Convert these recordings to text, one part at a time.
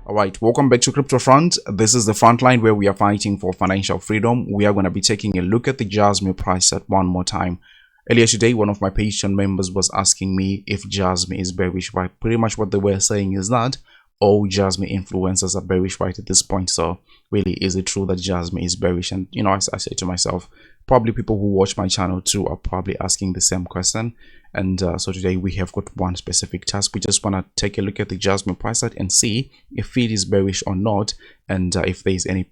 All right, welcome back to Crypto Front. This is the front line where we are fighting for financial freedom. We are going to be taking a look at the JASMY price at one more time. Earlier today, one of my Patreon members was asking me if JASMY is bearish, right? Pretty much what they were saying is that all JASMY influencers are bearish right at this point. So really, is it true that JASMY is bearish? And I say to myself, probably people who watch my channel too are probably asking the same question. And so today we have got one specific task. We just want to take a look at the JASMY price chart and see if it is bearish or not, and if there is any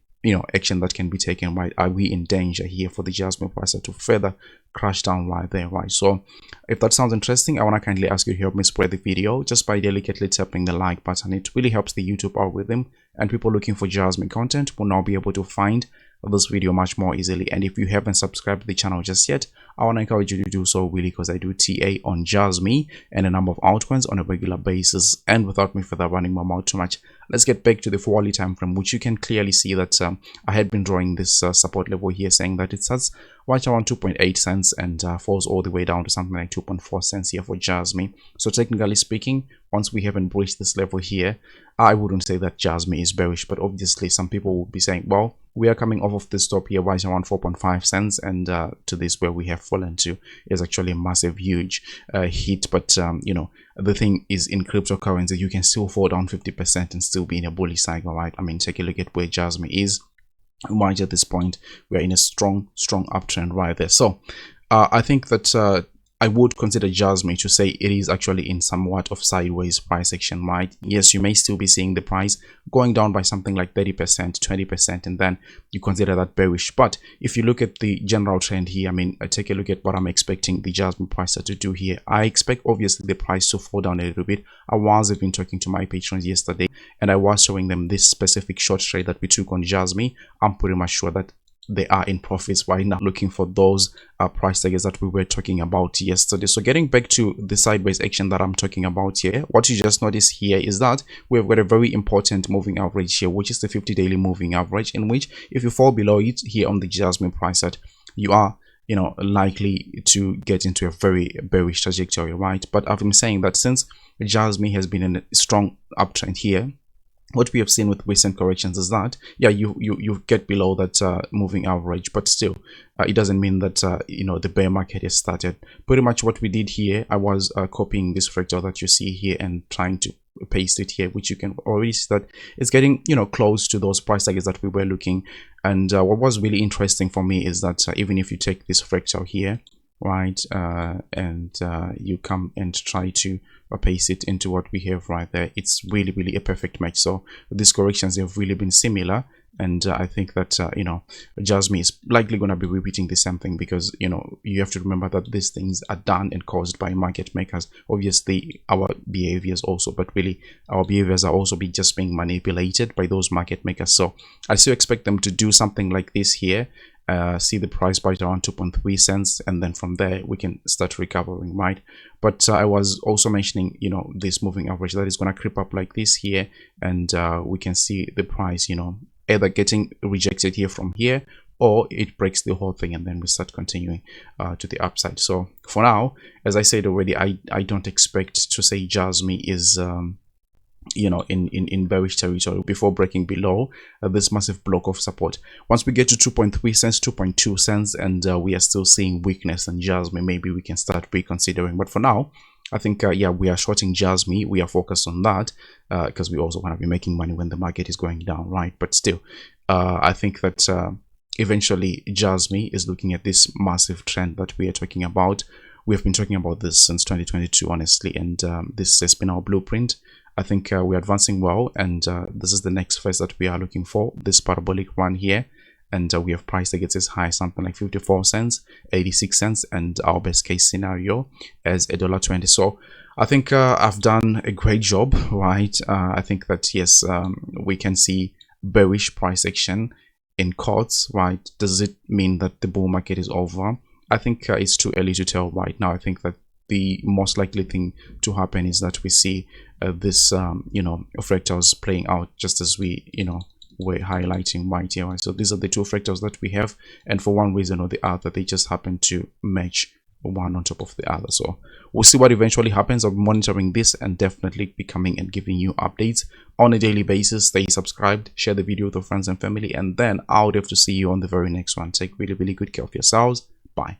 action that can be taken. Right, are we in danger here for the JASMY price chart to further crash down right there? Right, so if that sounds interesting, I want to kindly ask you to help me spread the video just by delicately tapping the like button. It really helps the YouTube algorithm, and people looking for JASMY content will now be able to find this video much more easily. And if you haven't subscribed to the channel just yet, I want to encourage you to do so, really, because I do TA on JASMY and a number of altcoins on a regular basis. And without me further running my mouth too much, let's get back to the 4-hourly time frame, which you can clearly see that I had been drawing this support level here, saying that it starts right around 2.8 cents and falls all the way down to something like 2.4 cents here for JASMY. So technically speaking, once we haven't breached this level here, I wouldn't say that JASMY is bearish, but obviously some people will be saying, well, we are coming off of this top here right around 4.5 cents, and to this where we have fallen to is actually a massive, huge hit. But the thing is, in cryptocurrency, you can still fall down 50% and still be in a bullish cycle, right? I mean, take a look at where JASMY is. Right at this point, we are in a strong uptrend right there. So I think that I would consider JASMY to say it is actually in somewhat of sideways price action, right? Yes, you may still be seeing the price going down by something like 30%, 20%, and then you consider that bearish. But if you look at the general trend here, I mean, take a look at what I'm expecting the JASMY price to do here. I expect obviously the price to fall down a little bit. I was even talking to my patrons yesterday, and I was showing them this specific short trade that we took on JASMY. I'm pretty much sure that they are in profits right now, looking for those price targets that we were talking about yesterday. So getting back to the sideways action that I'm talking about here, what you just noticed here is that we've got a very important moving average here, which is the 50-daily moving average, in which if you fall below it here on the JASMY price chart, you are likely to get into a very bearish trajectory, right? But I've been saying that since JASMY has been in a strong uptrend here, what we have seen with recent corrections is that, yeah, you get below that moving average, but still it doesn't mean that the bear market has started. Pretty much what we did here, I was copying this fractal that you see here and trying to paste it here, which you can already see that it's getting close to those price targets that we were looking. And what was really interesting for me is that even if you take this fractal here, right, and you come and try to paste it into what we have right there, it's really a perfect match. So these corrections have really been similar, and I think that JASMY is likely going to be repeating the same thing, because you have to remember that these things are done and caused by market makers. Obviously our behaviors also, but really our behaviors are also just being manipulated by those market makers. So I still expect them to do something like this here, see the price by around 2.3 cents, and then from there we can start recovering, right? But I was also mentioning this moving average that is going to creep up like this here, and we can see the price either getting rejected here from here, or it breaks the whole thing and then we start continuing to the upside. So for now, as I said already, I don't expect to say JASMY is in bearish territory before breaking below this massive block of support. Once we get to 2.3 cents, 2.2 cents, and we are still seeing weakness in JASMY, maybe we can start reconsidering. But for now, I think yeah, we are shorting JASMY. We are focused on that because we also want to be making money when the market is going down, right? But still, I think that eventually JASMY is looking at this massive trend that we are talking about. We have been talking about this since 2022, honestly, and this has been our blueprint. I think we're advancing well, and this is the next phase that we are looking for, this parabolic run here. And we have price targets as high as something like 54 cents, 86 cents, and our best case scenario as $1.20. So I think I've done a great job, right? I think that yes, we can see bearish price action in courts, right? Does it mean that the bull market is over? I think it's too early to tell right now. I think that the most likely thing to happen is that we see this fractals playing out just as we we're highlighting right here. So these are the two fractals that we have, and for one reason or the other they just happen to match one on top of the other. So we'll see what eventually happens. I'll be monitoring this and definitely be coming and giving you updates on a daily basis. Stay subscribed, share the video with your friends and family, and then I would have to see you on the very next one. Take really, really good care of yourselves. Bye.